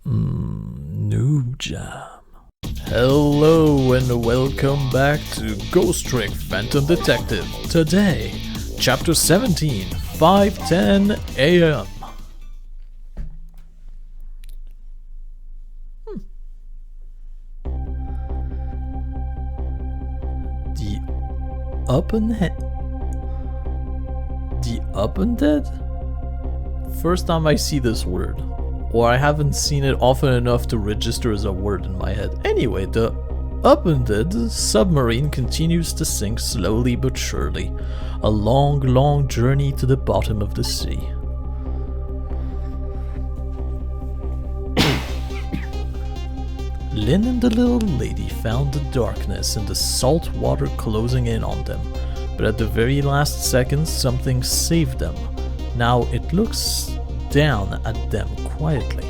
Noob Jam. Hello and welcome back to Ghost Trick Phantom Detective. Today, Chapter 17, 5:10 AM. The Upended? First time I see this word. Or I haven't seen it often enough to register as a word in my head. Anyway, the Upended submarine continues to sink slowly but surely. A long, long journey to the bottom of the sea. Lynn and the little lady found the darkness and the salt water closing in on them. But at the very last second, something saved them. Now it looks down at them quietly.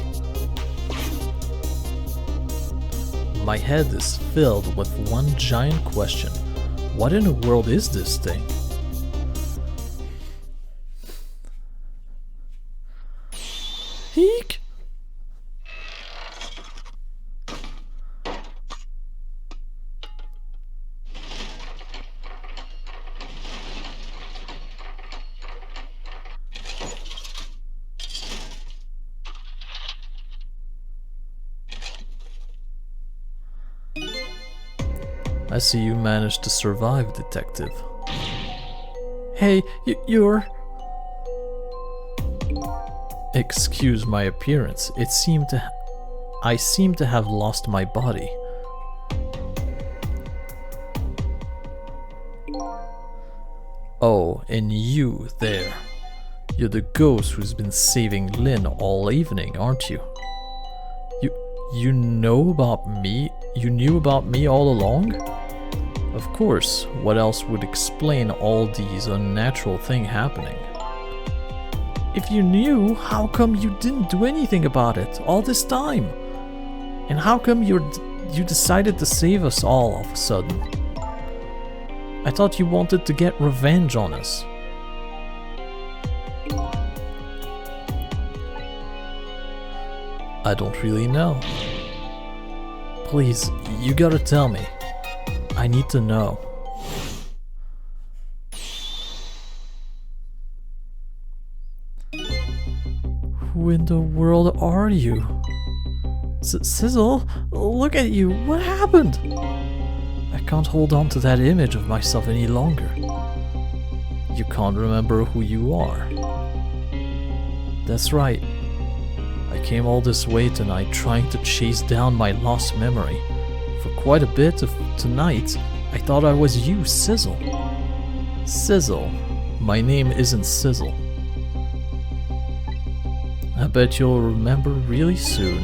My head is filled with one giant question. What in the world is this thing? Eek! I see you managed to survive, detective. Hey, you're... Excuse my appearance. I seem to have lost my body. Oh, and you there. You're the ghost who's been saving Lynn all evening, aren't you? You know about me? You knew about me all along? Of course, what else would explain all these unnatural things happening? If you knew, how come you didn't do anything about it all this time? And how come you decided to save us all of a sudden? I thought you wanted to get revenge on us. I don't really know. Please, you gotta tell me. I need to know. Who in the world are you? Sissel, look at you. What happened? I can't hold on to that image of myself any longer. You can't remember who you are. That's right. I came all this way tonight trying to chase down my lost memory. For quite a bit of tonight, I thought I was you, Sissel. Sissel. My name isn't Sissel. I bet you'll remember really soon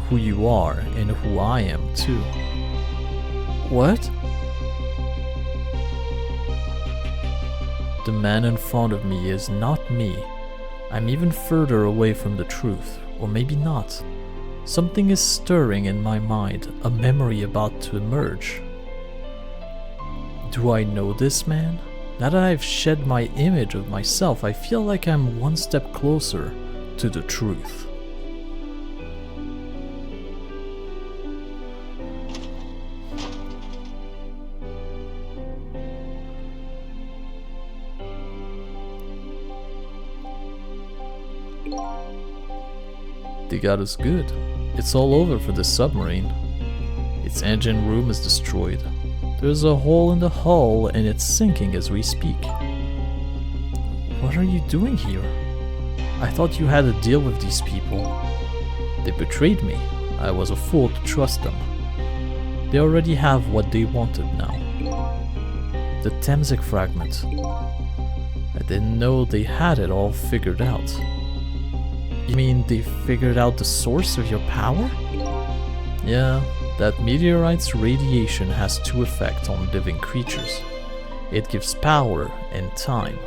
who you are and who I am too. What? The man in front of me is not me. I'm even further away from the truth, or maybe not. Something is stirring in my mind, a memory about to emerge. Do I know this man? Now that I've shed my image of myself, I feel like I'm one step closer to the truth. They got us good. It's all over for the submarine. Its engine room is destroyed. There's a hole in the hull and it's sinking as we speak. What are you doing here? I thought you had a deal with these people. They betrayed me. I was a fool to trust them. They already have what they wanted now. The Temsic fragment. I didn't know they had it all figured out. You mean they figured out the source of your power? Yeah, that meteorite's radiation has two effects on living creatures. It gives power and time.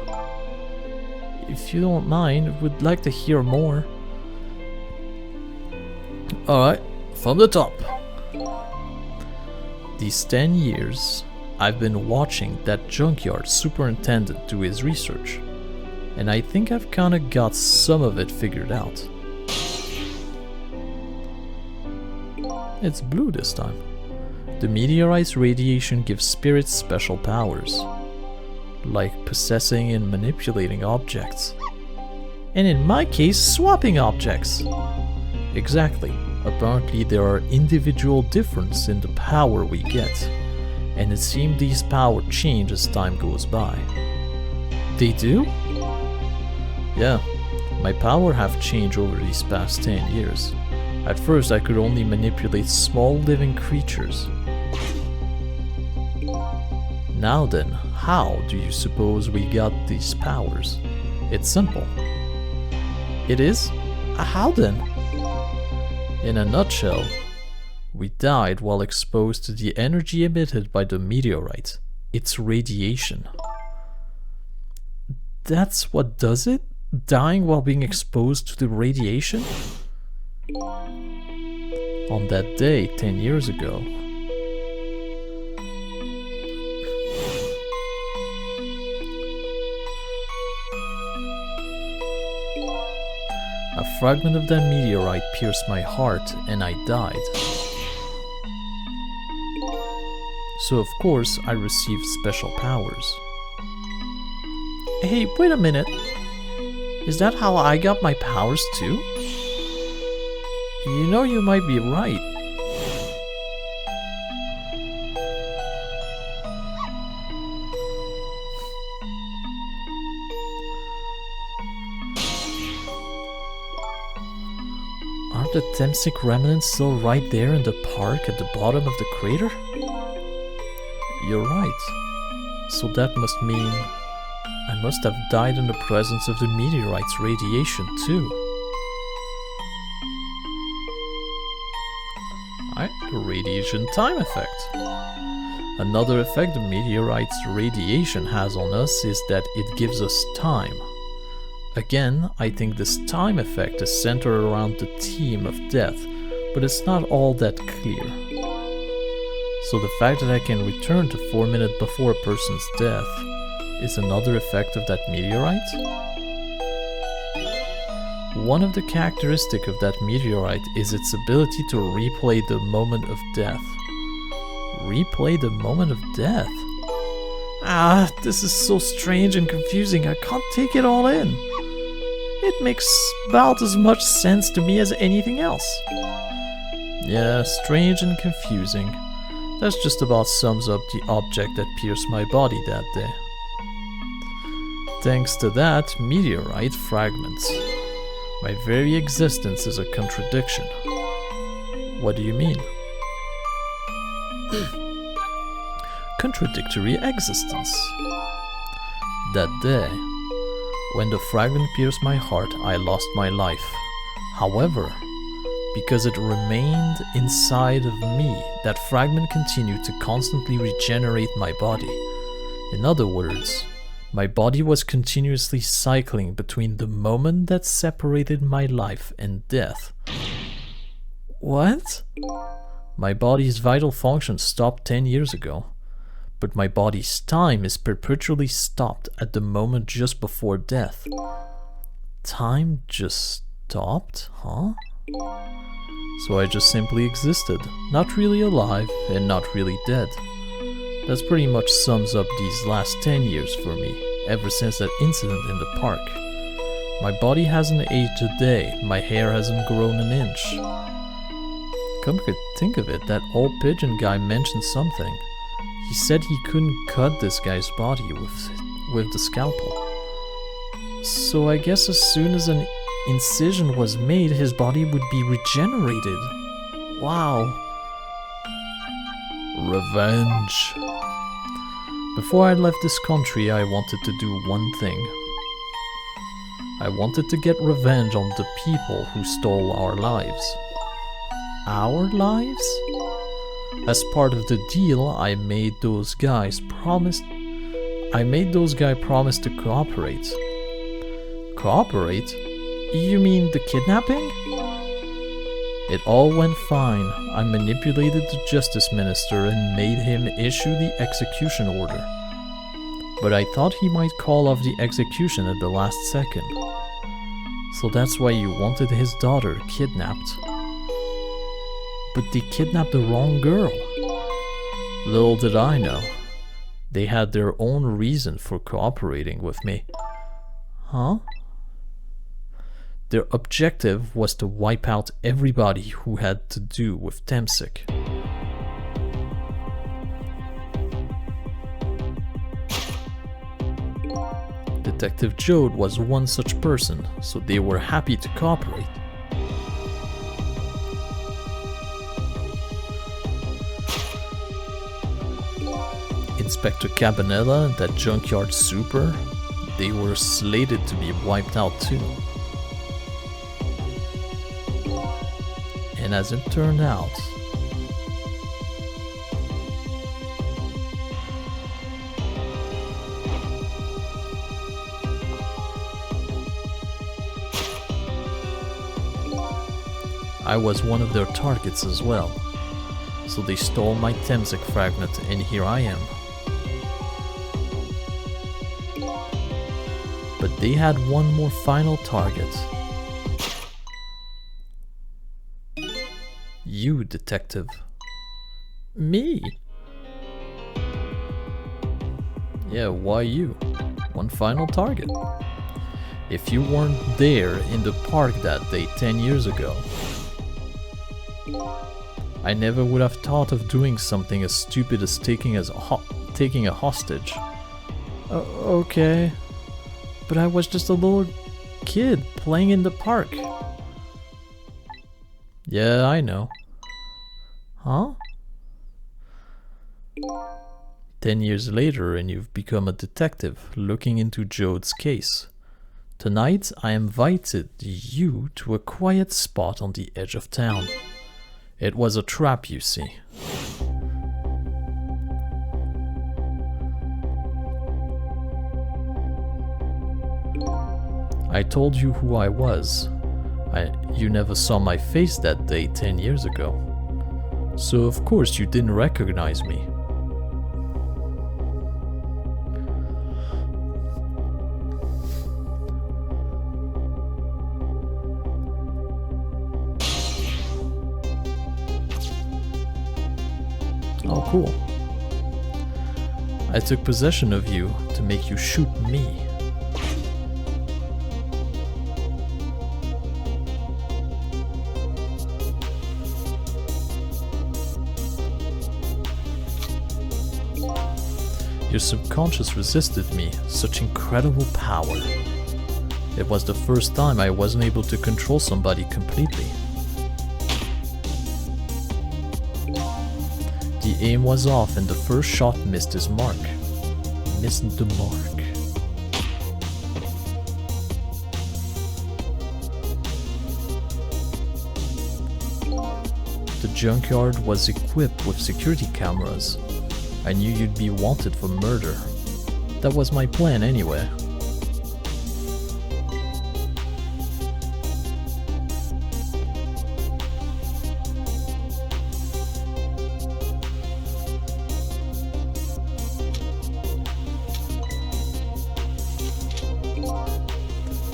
If you don't mind, would like to hear more. Alright, from the top. These 10 years, I've been watching that junkyard superintendent do his research. And I think I've kinda got some of it figured out. It's blue this time. The meteorite's radiation gives spirits special powers, like possessing and manipulating objects. And in my case, swapping objects. Exactly. Apparently there are individual differences in the power we get, and it seems these powers change as time goes by. They do? Yeah, my power have changed over these past 10 years. At first I could only manipulate small living creatures. Now then, how do you suppose we got these powers? It's simple. It is? How then? In a nutshell, we died while exposed to the energy emitted by the meteorite, its radiation. That's what does it? Dying while being exposed to the radiation? On that day, 10 years ago, a fragment of that meteorite pierced my heart and I died. So of course I received special powers. Hey, wait a minute. Is that how I got my powers too? You know, you might be right. Aren't the Temsic remnants still right there in the park at the bottom of the crater? You're right. So that must mean I must have died in the presence of the meteorite's radiation too. Right, the radiation time effect. Another effect the meteorite's radiation has on us is that it gives us time. Again, I think this time effect is centered around the theme of death, but it's not all that clear. So the fact that I can return to 4 minutes before a person's death is another effect of that meteorite? One of the characteristics of that meteorite is its ability to replay the moment of death. Replay the moment of death? Ah, this is so strange and confusing, I can't take it all in. It makes about as much sense to me as anything else. Yeah, strange and confusing. That just about sums up the object that pierced my body that day. Thanks to that, meteorite fragments. My very existence is a contradiction. What do you mean? Contradictory existence. That day, when the fragment pierced my heart, I lost my life. However, because it remained inside of me, that fragment continued to constantly regenerate my body. In other words, my body was continuously cycling between the moment that separated my life and death. What? My body's vital function stopped 10 years ago, but my body's time is perpetually stopped at the moment just before death. Time just stopped, huh? So I just simply existed, not really alive and not really dead. That pretty much sums up these last 10 years for me, ever since that incident in the park. My body hasn't aged a day, my hair hasn't grown an inch. Come to think of it, that old pigeon guy mentioned something. He said he couldn't cut this guy's body with the scalpel. So I guess as soon as an incision was made, his body would be regenerated. Wow. Revenge. Before I left this country, I wanted to do one thing. I wanted to get revenge on the people who stole our lives. Our lives? As part of the deal, I made those guys promise to cooperate. Cooperate? You mean the kidnapping? It all went fine. I manipulated the justice minister and made him issue the execution order. But I thought he might call off the execution at the last second. So that's why you wanted his daughter kidnapped. But they kidnapped the wrong girl. Little did I know, they had their own reason for cooperating with me. Huh? Their objective was to wipe out everybody who had to do with Temsik. Detective Jode was one such person, so they were happy to cooperate. Inspector Cabanella and that junkyard super, they were slated to be wiped out too. And as it turned out, I was one of their targets as well. So they stole my Temsik fragment and here I am. But they had one more final target. You, detective. Me? Yeah, why you? One final target. If you weren't there in the park that day 10 years ago, I never would have thought of doing something as stupid as taking a hostage. Okay. But I was just a little kid playing in the park. Yeah, I know. Huh? 10 years later and you've become a detective looking into Jode's case. Tonight I invited you to a quiet spot on the edge of town. It was a trap, you see. I told you who I was. You never saw my face that day 10 years ago. So of course you didn't recognize me. Oh, cool. I took possession of you to make you shoot me. Your subconscious resisted me, such incredible power. It was the first time I wasn't able to control somebody completely. The aim was off and the first shot missed his mark. Missed the mark. The junkyard was equipped with security cameras. I knew you'd be wanted for murder. That was my plan anyway.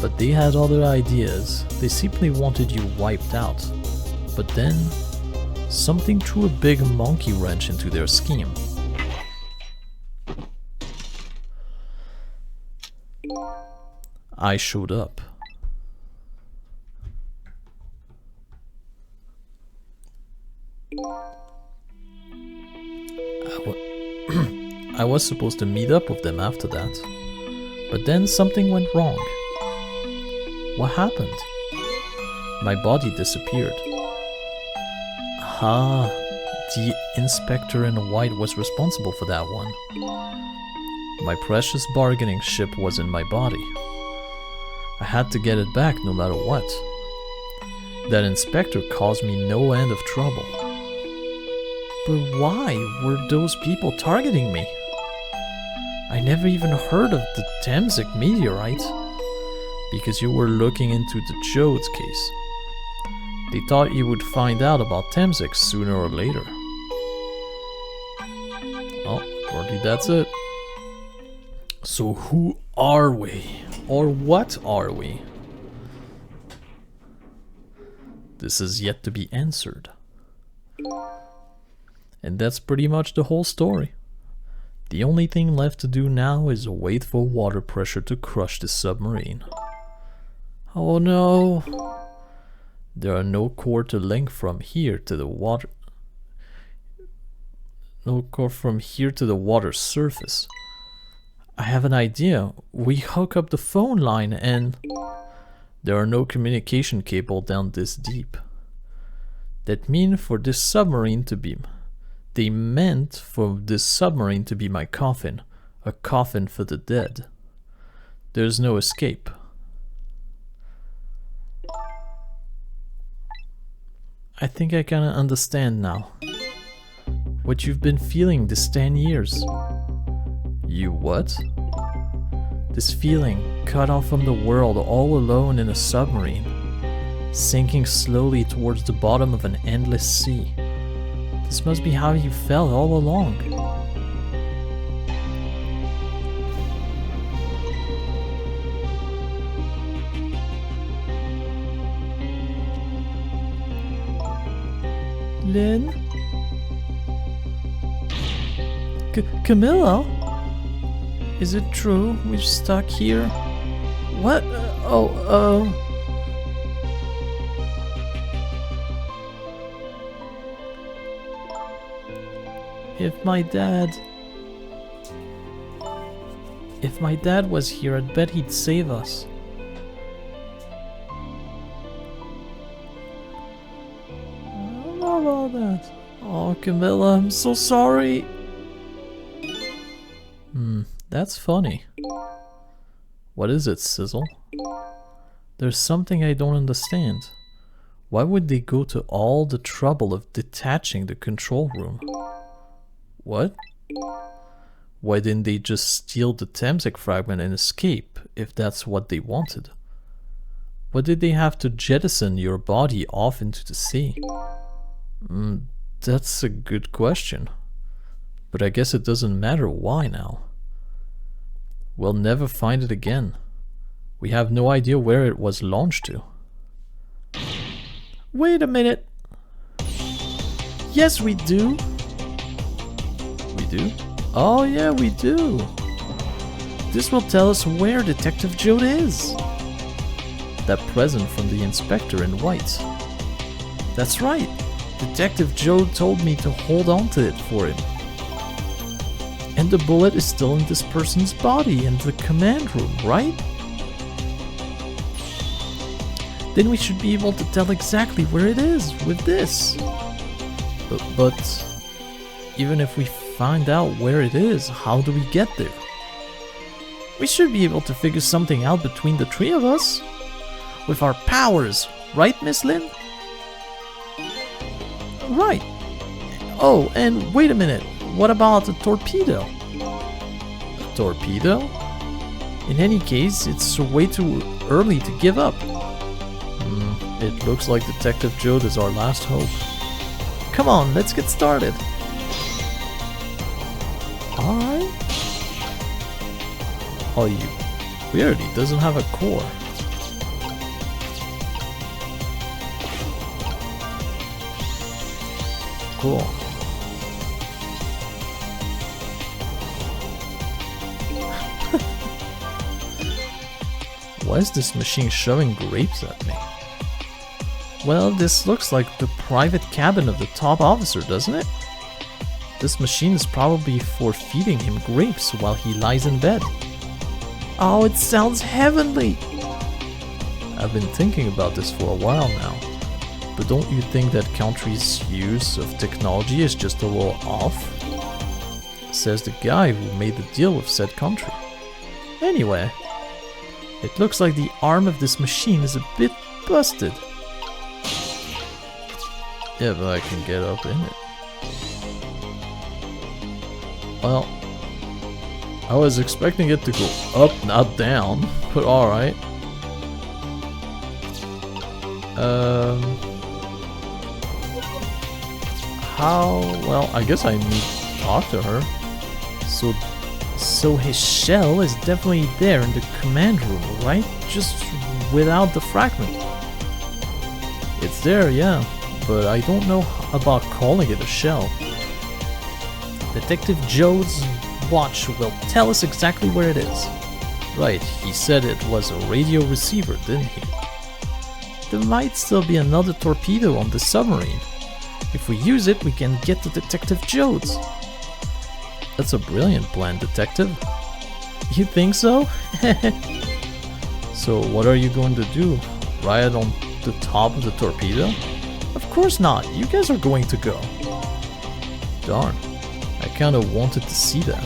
But they had other ideas. They simply wanted you wiped out. But then, something threw a big monkey wrench into their scheme. I showed up. I was supposed to meet up with them after that, but then something went wrong. What happened? My body disappeared. Ah, the inspector in white was responsible for that one. My precious bargaining chip was in my body. I had to get it back no matter what. That inspector caused me no end of trouble. But why were those people targeting me? I never even heard of the Temsik meteorite. Because you were looking into the Jode's case. They thought you would find out about Temsik sooner or later. Oh, apparently that's it. So who are we? Or what are we? This is yet to be answered. And that's pretty much the whole story. The only thing left to do now is wait for water pressure to crush the submarine. Oh no! There are no core to link from here to the water. No core from here to the water surface. I have an idea. We hook up the phone line and... There are no communication cable down this deep. That means for this submarine to be... They meant for this submarine to be my coffin. A coffin for the dead. There's no escape. I think I kinda understand now. What you've been feeling this 10 years. You what? This feeling, cut off from the world, all alone in a submarine. Sinking slowly towards the bottom of an endless sea. This must be how you felt all along. Lynn? Camilla? Is it true we're stuck here? What? If my dad was here, I'd bet he'd save us. I don't know about that. Oh, Camilla, I'm so sorry. That's funny. What is it, Sissel? There's something I don't understand. Why would they go to all the trouble of detaching the control room? What? Why didn't they just steal the Temsec fragment and escape, if that's what they wanted? Why did they have to jettison your body off into the sea? That's a good question. But I guess it doesn't matter why now. We'll never find it again. We have no idea where it was launched to. Wait a minute. Yes, we do. We do? Oh yeah, we do. This will tell us where Detective Jode is. That present from the inspector in white. That's right. Detective Jode told me to hold on to it for him. And the bullet is still in this person's body in the command room, right? Then we should be able to tell exactly where it is with this. But even if we find out where it is, how do we get there? We should be able to figure something out between the three of us. With our powers, right, Miss Lynn? Right. Oh, and wait a minute. What about a torpedo? A torpedo? In any case, it's way too early to give up. It looks like Detective Jode is our last hope. Come on, let's get started. Alright. Oh, weird, he doesn't have a core. Cool. Why is this machine shoving grapes at me? Well, this looks like the private cabin of the top officer, doesn't it? This machine is probably for feeding him grapes while he lies in bed. Oh, it sounds heavenly! I've been thinking about this for a while now. But don't you think that country's use of technology is just a little off? Says the guy who made the deal with said country. Anyway, it looks like the arm of this machine is a bit busted. Yeah, but I can get up in it. Well, I was expecting it to go up, not down, but alright. How? Well, I guess I need to talk to her. So his shell is definitely there in the command room, right? Just without the fragment. It's there, yeah. but I don't know about calling it a shell. Detective Joe's watch will tell us exactly where it is. Right, he said it was a radio receiver, didn't he? There might still be another torpedo on the submarine. If we use it, we can get to Detective Joe's. That's a brilliant plan, Detective. You think so? So what are you going to do? Ride on the top of the torpedo? Of course not. You guys are going to go. Darn. I kinda wanted to see that.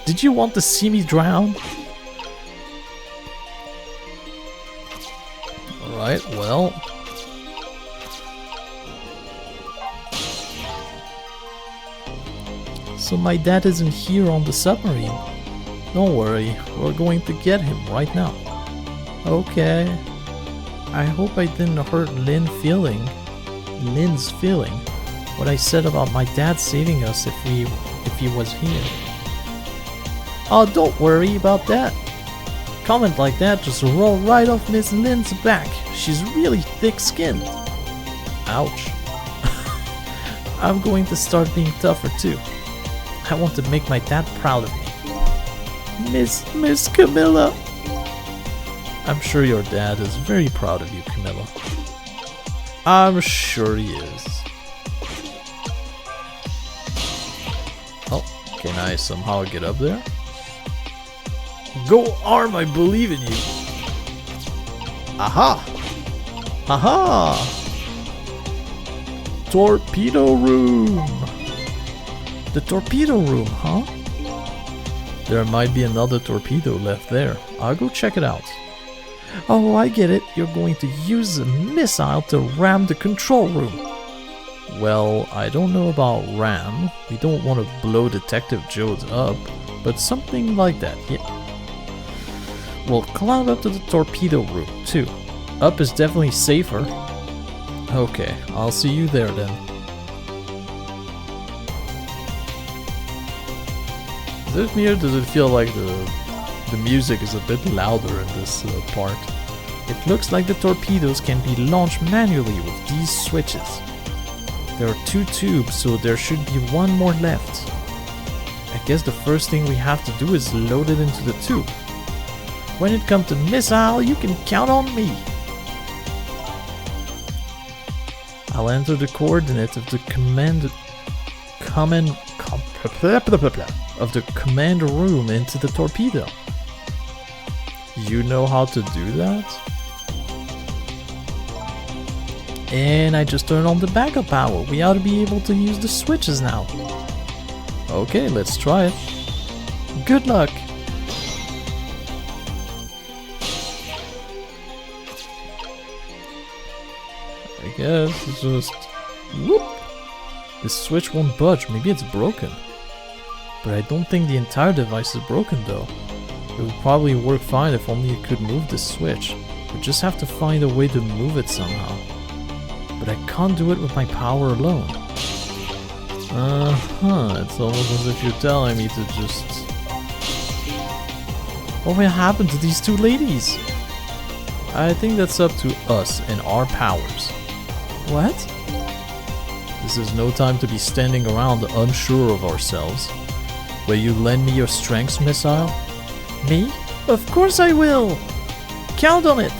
Did you want to see me drown? Alright, well. So my dad isn't here on the submarine. Don't worry, we're going to get him right now. Okay. I hope I didn't hurt Lynn's feeling what I said about my dad saving us if he was here. Oh, don't worry about that. Comment like that just roll right off Miss Lynn's back. She's really thick-skinned. Ouch. I'm going to start being tougher too. I want to make my dad proud of me. Miss Camilla. I'm sure your dad is very proud of you, Camilla. I'm sure he is. Oh, can I somehow get up there? Go Arm, I believe in you. Aha! Aha! Torpedo room! The torpedo room, huh? There might be another torpedo left there. I'll go check it out. Oh, I get it. You're going to use a missile to ram the control room. Well, I don't know about ram. We don't want to blow Detective Jones up, but something like that, yeah. We'll climb up to the torpedo room, too. Up is definitely safer. Okay, I'll see you there then. Is it me or does it feel like the music is a bit louder in this part? It looks like the torpedoes can be launched manually with these switches. There are 2 tubes, so there should be 1 more left. I guess the first thing we have to do is load it into the tube. When it comes to missile, you can count on me. I'll enter the coordinate of the command room into the torpedo. You know how to do that? And I just turned on the backup power. We ought to be able to use the switches now. Okay, let's try it. Good luck. I guess it's just... Whoop! This switch won't budge. Maybe it's broken. But I don't think the entire device is broken though. It would probably work fine if only it could move the switch. We just have to find a way to move it somehow. But I can't do it with my power alone. It's almost as if you're telling me to just... What will happen to these 2 ladies? I think that's up to us and our powers. What? This is no time to be standing around unsure of ourselves. Will you lend me your strengths, missile? Me? Of course I will! Count on it!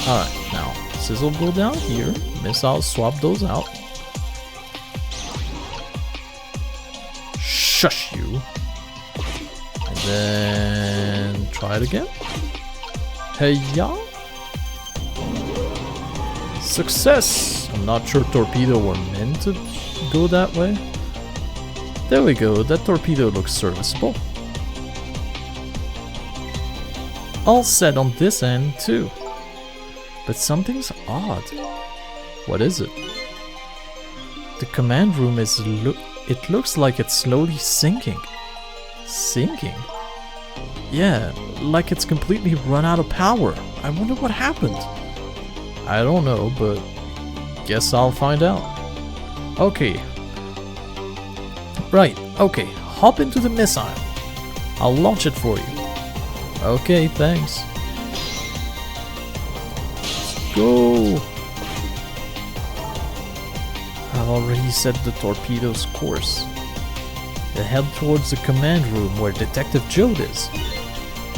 Alright, now, Sissel go down here. Missile swap those out. Shush you! And then... try it again. Hey-ya! Success! I'm not sure torpedo were meant to go that way. There we go, that torpedo looks serviceable. All set on this end too. But something's odd. What is it? The command room is it looks like it's slowly sinking. Sinking? Yeah, like it's completely run out of power. I wonder what happened. I don't know, but guess I'll find out. Okay. Right, okay. Hop into the missile. I'll launch it for you. Okay, thanks. go! I've already set the torpedo's course. They head towards the command room where Detective Jode is.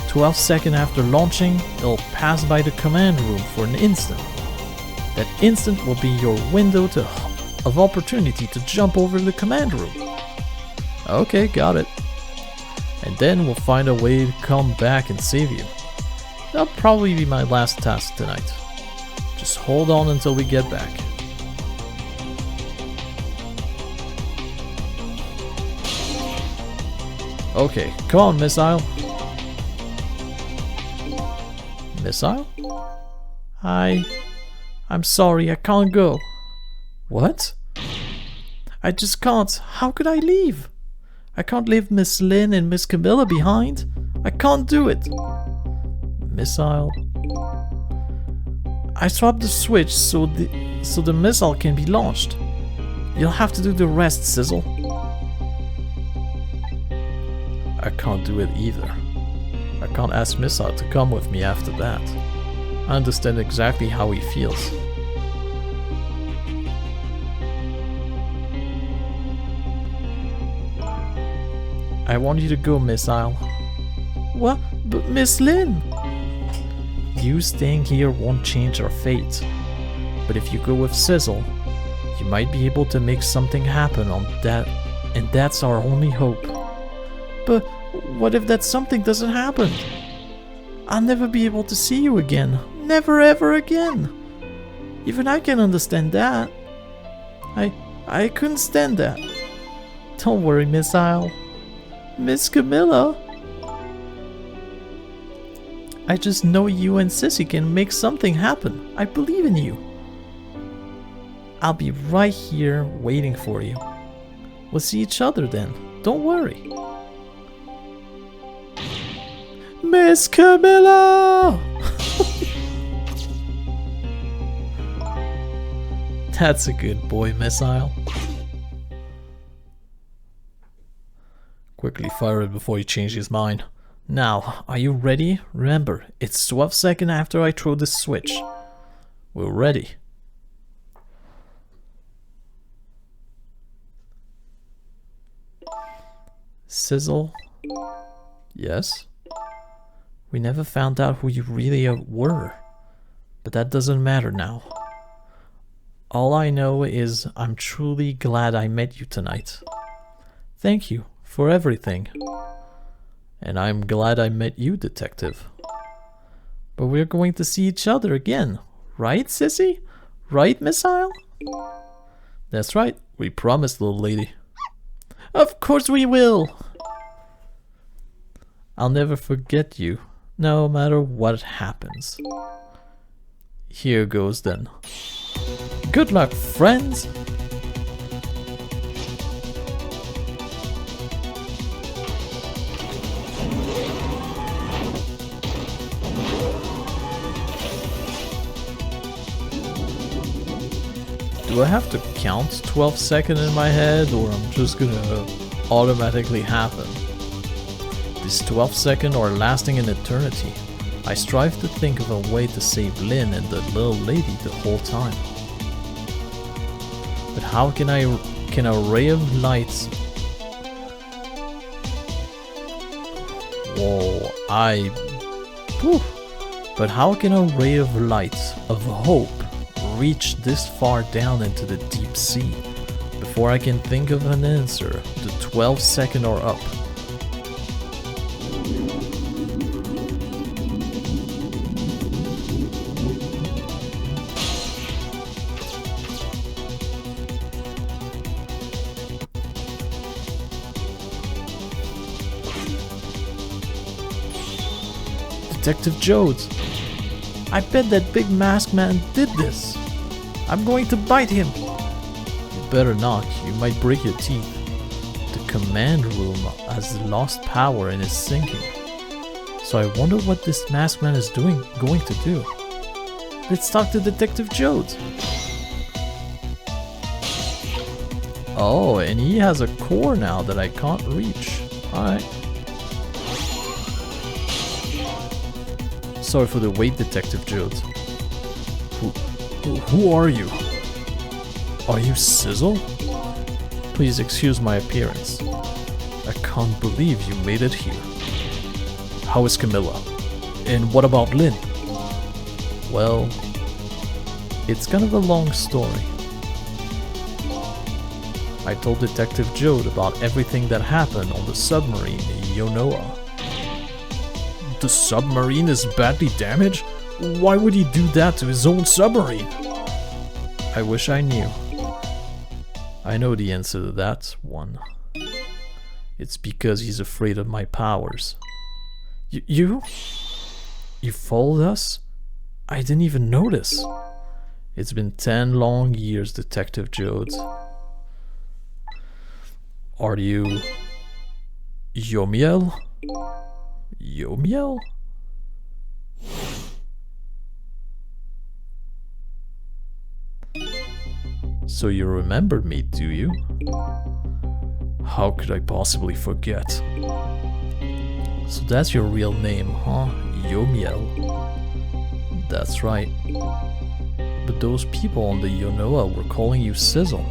12 seconds after launching, it'll pass by the command room for an instant. That instant will be your window of opportunity to jump over the command room. Okay, got it. And then we'll find a way to come back and save you. That'll probably be my last task tonight. Just hold on until we get back. Okay, come on, missile. Missile? I'm sorry, I can't go. What? I just can't. How could I leave? I can't leave Miss Lynn and Miss Camilla behind. I can't do it. Missile. I swapped the switch so the missile can be launched. You'll have to do the rest, Sissel. I can't do it either. I can't ask Missile to come with me after that. I understand exactly how he feels. I want you to go, Missile. What? But Miss Lynn! You staying here won't change our fate. But if you go with Sissel, you might be able to make something happen on that, and that's our only hope. But what if that something doesn't happen? I'll never be able to see you again. Never ever again. Even I can understand that. I couldn't stand that. Don't worry, Missile. Miss Camilla. I just know you and Sissy can make something happen. I believe in you. I'll be right here waiting for you. We'll see each other then. Don't worry. Miss Camilla! That's a good boy, Missile. Quickly fire it before he changes his mind. Now, are you ready? Remember, it's 12 seconds after I throw the switch. We're ready. Sissel? Yes? We never found out who you really were, but that doesn't matter now. All I know is I'm truly glad I met you tonight. Thank you for everything. And I'm glad I met you, Detective. But we're going to see each other again, right, Sissy? Right, Missile? That's right, we promised, little lady. Of course we will! I'll never forget you, no matter what happens. Here goes then. Good luck, friends! Do I have to count 12 seconds in my head, or I'm just gonna automatically happen? This 12 seconds are lasting an eternity. I strive to think of a way to save Lynn and the little lady the whole time. But how can a ray of light... Whoa, But how can a ray of light, of hope, reach this far down into the deep sea before I can think of an answer? The 12 seconds are up. Detective Jode. I bet that big masked man did this. I'm going to bite him. You better not, you might break your teeth. The command room has lost power and is sinking. So I wonder what this masked man is going to do. Let's talk to Detective Jode. Oh, and he has a core now that I can't reach. Alright. Sorry for the wait, Detective Jode. Who are you? Are you Sissel? Please excuse my appearance. I can't believe you made it here. How is Camilla? And what about Lynn? Well, it's kind of a long story. I told Detective Jode about everything that happened on the submarine Yonoa. The submarine is badly damaged? Why would he do that to his own submarine? I wish I knew. I know the answer to that one. It's because he's afraid of my powers. You followed us? I didn't even notice. It's been 10 long years, Detective Jodes. Are you... Yomiel? Yomiel? So you remember me, do you? How could I possibly forget? So that's your real name, huh? Yomiel. That's right. But those people on the Yonoa were calling you Sissel.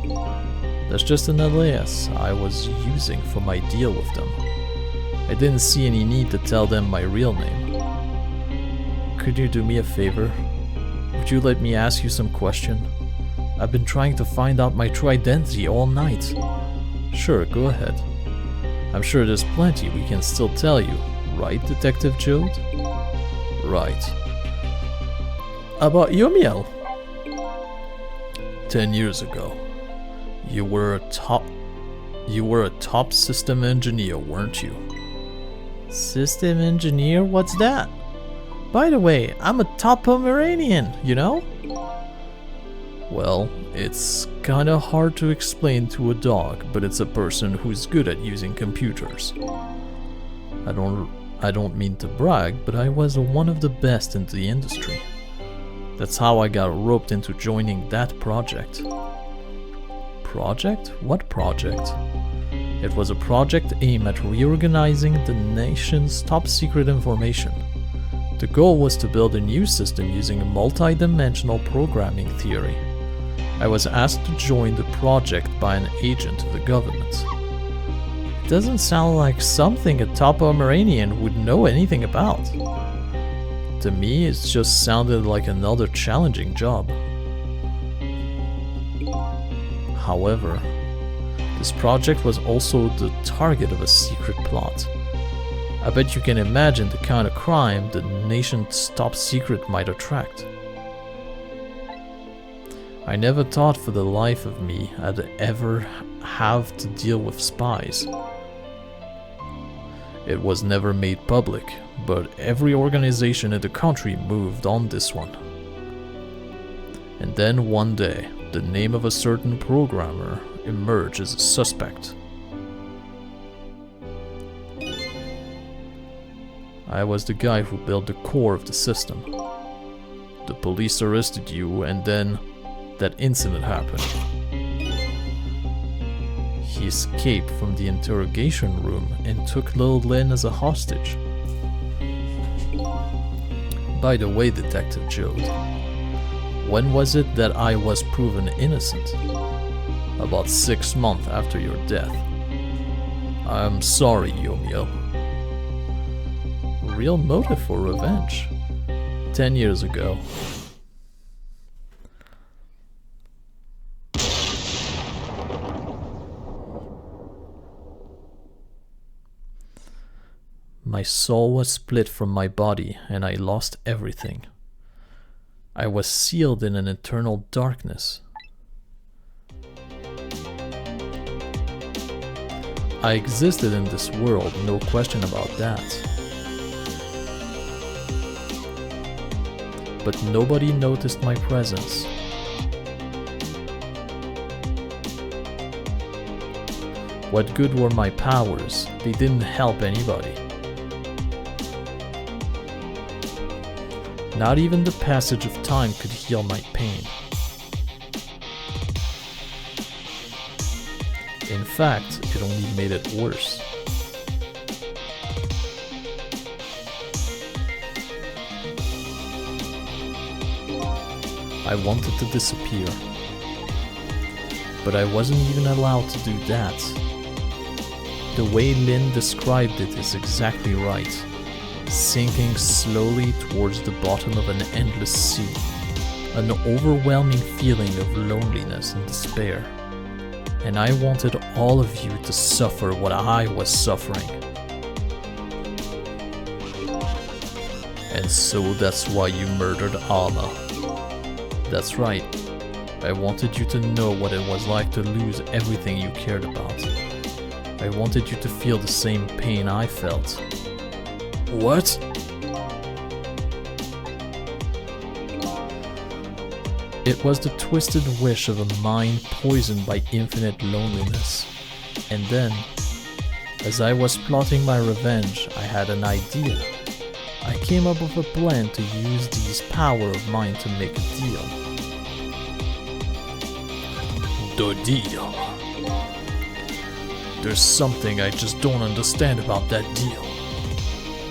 That's just an alias I was using for my deal with them. I didn't see any need to tell them my real name. Could you do me a favor? Would you let me ask you some question? I've been trying to find out my true identity all night. Sure, go ahead. I'm sure there's plenty we can still tell you, right, Detective Jode? Right. About Yomiel? 10 years ago, you were a top system engineer, weren't you? System engineer? What's that? By the way, I'm a top Pomeranian, you know? Well, it's kinda hard to explain to a dog, but it's a person who's good at using computers. I don't mean to brag, but I was one of the best in the industry. That's how I got roped into joining that project. Project? What project? It was a project aimed at reorganizing the nation's top secret information. The goal was to build a new system using a multi-dimensional programming theory. I was asked to join the project by an agent of the government. It doesn't sound like something a top Pomeranian would know anything about. To me, it just sounded like another challenging job. However, this project was also the target of a secret plot. I bet you can imagine the kind of crime the nation's top secret might attract. I never thought for the life of me I'd ever have to deal with spies. It was never made public, but every organization in the country moved on this one. And then one day, the name of a certain programmer emerged as a suspect. I was the guy who built the core of the system. The police arrested you, and then that incident happened. He escaped from the interrogation room and took little Lynn as a hostage. By the way, Detective Jode, when was it that I was proven innocent? About 6 months after your death. I'm sorry, Yomiel. Real motive for revenge. 10 years ago. My soul was split from my body and I lost everything. I was sealed in an eternal darkness. I existed in this world, no question about that. But nobody noticed my presence. What good were my powers? They didn't help anybody. Not even the passage of time could heal my pain. In fact, it only made it worse. I wanted to disappear. But I wasn't even allowed to do that. The way Lin described it is exactly right. Sinking slowly towards the bottom of an endless sea. An overwhelming feeling of loneliness and despair. And I wanted all of you to suffer what I was suffering. And so that's why you murdered Alma. That's right. I wanted you to know what it was like to lose everything you cared about. I wanted you to feel the same pain I felt. What? It was the twisted wish of a mind poisoned by infinite loneliness. And then, as I was plotting my revenge, I had an idea. I came up with a plan to use these power of mine to make a deal. The deal. There's something I just don't understand about that deal.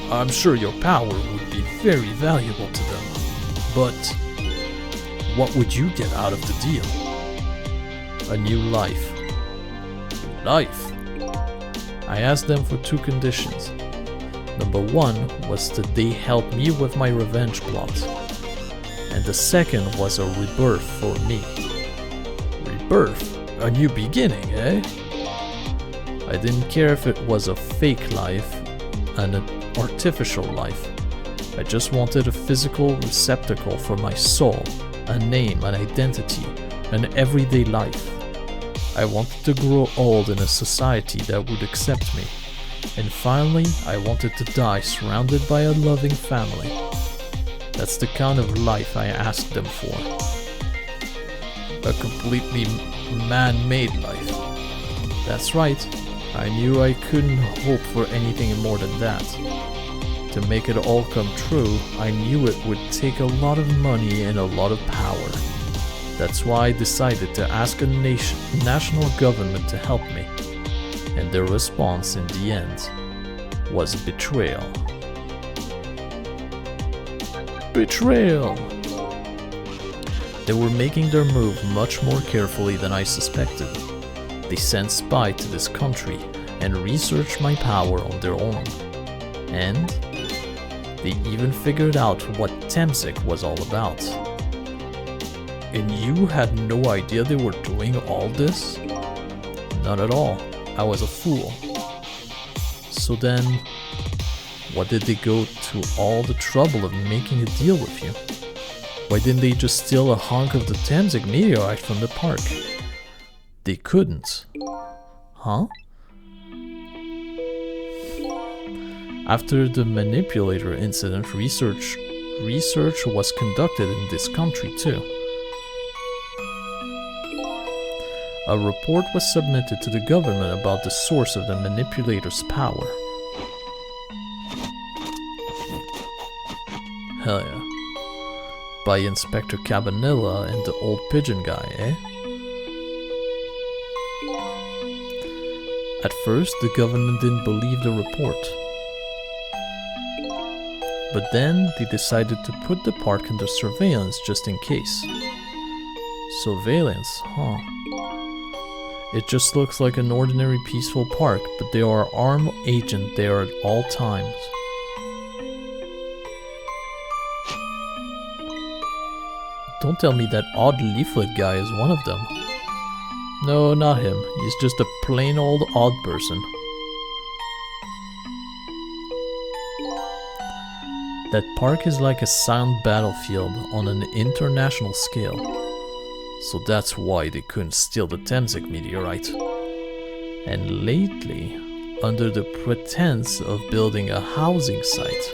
I'm sure your power would be very valuable to them, but what would you get out of the deal? A new life. Life? I asked them for 2 conditions. Number 1 was that they help me with my revenge plot, and the second was a rebirth for me. Rebirth? A new beginning, eh? I didn't care if it was a fake life and an artificial life. I just wanted a physical receptacle for my soul, a name, an identity, an everyday life. I wanted to grow old in a society that would accept me. And finally, I wanted to die surrounded by a loving family. That's the kind of life I asked them for. A completely man-made life. That's right. I knew I couldn't hope for anything more than that. To make it all come true, I knew it would take a lot of money and a lot of power. That's why I decided to ask a national government to help me. And their response in the end was betrayal. Betrayal! They were making their move much more carefully than I suspected. They sent spies to this country and researched my power on their own. And they even figured out what Temsik was all about. And you had no idea they were doing all this? Not at all. I was a fool. So then, why did they go to all the trouble of making a deal with you? Why didn't they just steal a hunk of the Temsik meteorite from the park? They couldn't. Huh? After the manipulator incident, research was conducted in this country too. A report was submitted to the government about the source of the manipulator's power. Hell yeah. By Inspector Cabanilla and the old pigeon guy, eh? At first, the government didn't believe the report. But then, they decided to put the park under surveillance just in case. Surveillance, huh? It just looks like an ordinary peaceful park, but there are armed agents there at all times. Don't tell me that odd leaflet guy is one of them. No, not him. He's just a plain old odd person. That park is like a silent battlefield on an international scale. So that's why they couldn't steal the Temsik meteorite. And lately, under the pretense of building a housing site,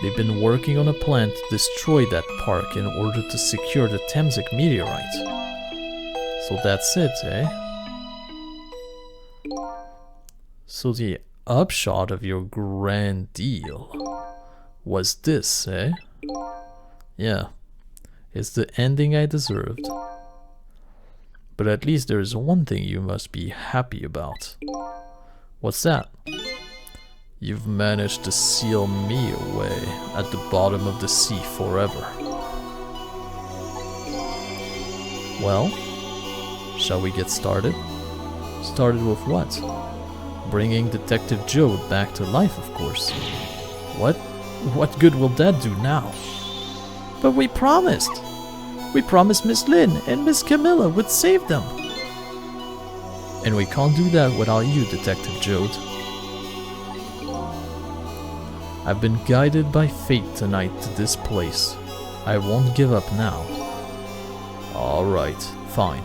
they've been working on a plan to destroy that park in order to secure the Temsik meteorite. So that's it, eh? So the upshot of your grand deal was this, eh? Yeah, it's the ending I deserved. But at least there is one thing you must be happy about. What's that? You've managed to seal me away at the bottom of the sea forever. Well, shall we get started? Started with what? Bringing Detective Joe back to life, of course. What? What good will that do now? But we promised! We promised Miss Lynn and Miss Camilla would save them. And we can't do that without you, Detective Joe. I've been guided by fate tonight to this place. I won't give up now. Alright, fine.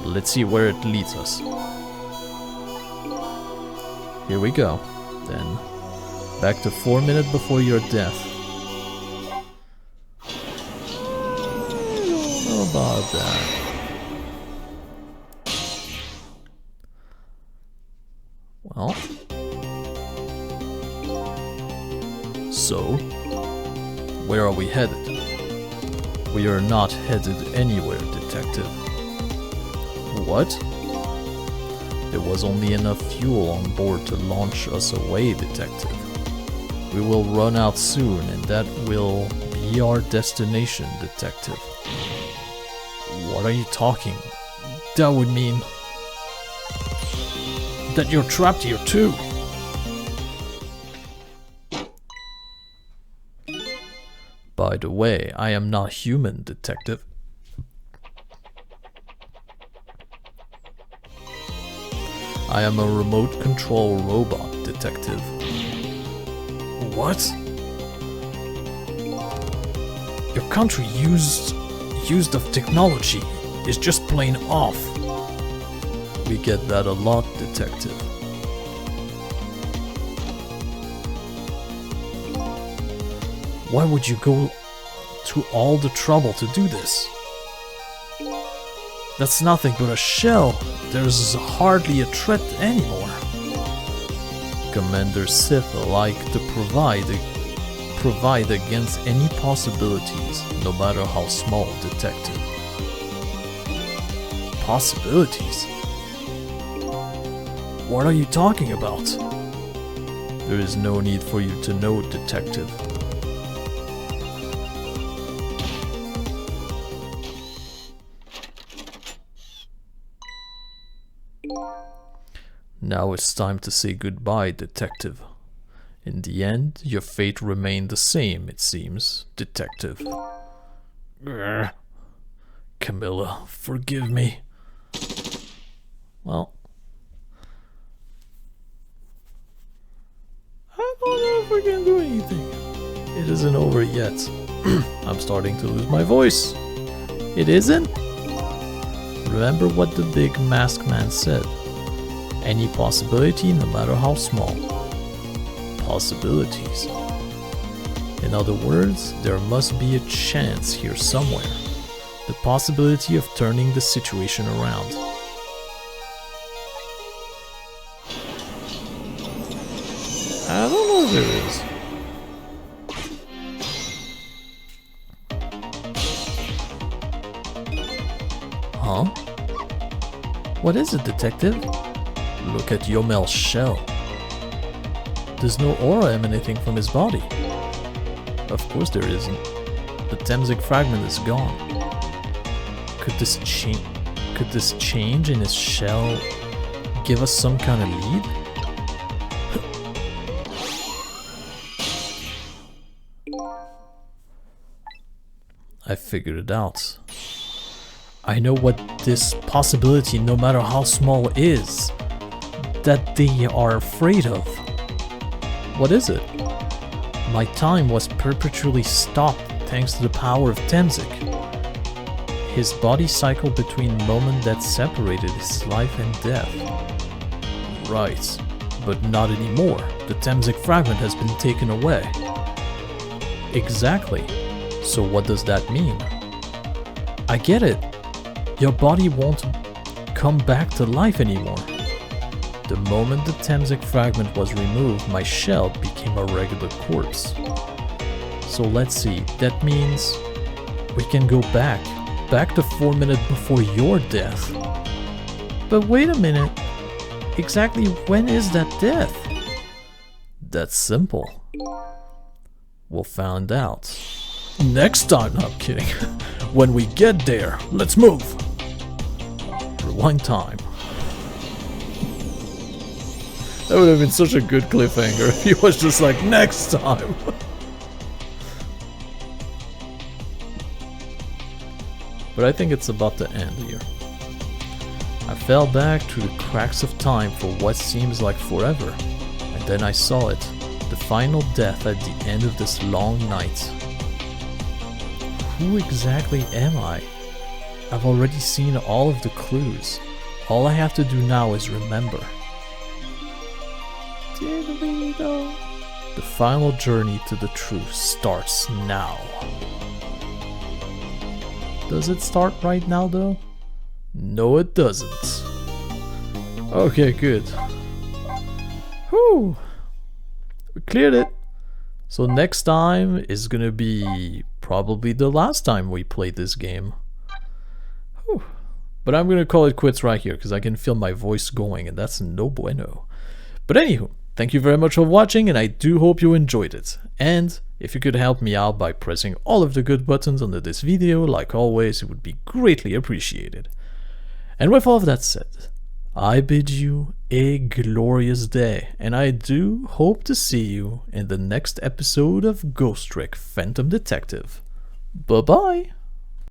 Let's see where it leads us. Here we go. Then, back to 4 minutes before your death. I don't know about that. Well. So, where are we headed? We are not headed anywhere, Detective. What? There was only enough fuel on board to launch us away, Detective. We will run out soon, and that will be our destination, Detective. What are you talking? That would mean that you're trapped here too. By the way, I am not human, Detective. I am a remote control robot, Detective. What? Your country used of technology is just plain off. We get that a lot, Detective. Why would you go to all the trouble to do this? That's nothing but a shell. There's hardly a threat anymore. Commander Sissel likes to provide against any possibilities, no matter how small, Detective. Possibilities? What are you talking about? There is no need for you to know, Detective. Now it's time to say goodbye, Detective. In the end, your fate remained the same, it seems, Detective. Grr. Camilla, forgive me. Well, I don't know if we can do anything. It isn't over yet. I'm starting to lose my voice. It isn't? Remember what the big masked man said. Any possibility, no matter how small. Possibilities. In other words, there must be a chance here somewhere. The possibility of turning the situation around. I don't know if there is. Huh? What is it, Detective? Look at Yomel's shell. There's no aura emanating from his body. Of course there isn't. The Temsig fragment is gone. Could this change in his shell give us some kind of lead? I figured it out. I know what this possibility, no matter how small, is. That they are afraid of. What is it? My time was perpetually stopped thanks to the power of Temsig. His body cycled between moments that separated his life and death. Right, but not anymore. The Temsig fragment has been taken away. Exactly. So what does that mean? I get it. Your body won't come back to life anymore. The moment the Temsig fragment was removed, my shell became a regular corpse. So let's see, that means we can go back to 4 minutes before your death. But wait a minute, exactly when is that death? That's simple. We'll find out. Next time, no, I'm kidding. When we get there, let's move. Rewind time. That would have been such a good cliffhanger if he was just like, next time. But I think it's about to end here. I fell back through the cracks of time for what seems like forever, and then I saw it, the final death at the end of this long night. Who exactly am I? I've already seen all of the clues. All I have to do now is remember. Did we though? The final journey to the truth starts now. Does it start right now though? No, it doesn't. Okay, good. Whew. We cleared it. So next time is gonna be probably the last time we play this game. Whew. But I'm gonna call it quits right here because I can feel my voice going and that's no bueno. But anywho, thank you very much for watching and I do hope you enjoyed it. And if you could help me out by pressing all of the good buttons under this video, like always, it would be greatly appreciated. And with all of that said, I bid you a glorious day, and I do hope to see you in the next episode of Ghost Trick Phantom Detective. Bye-bye!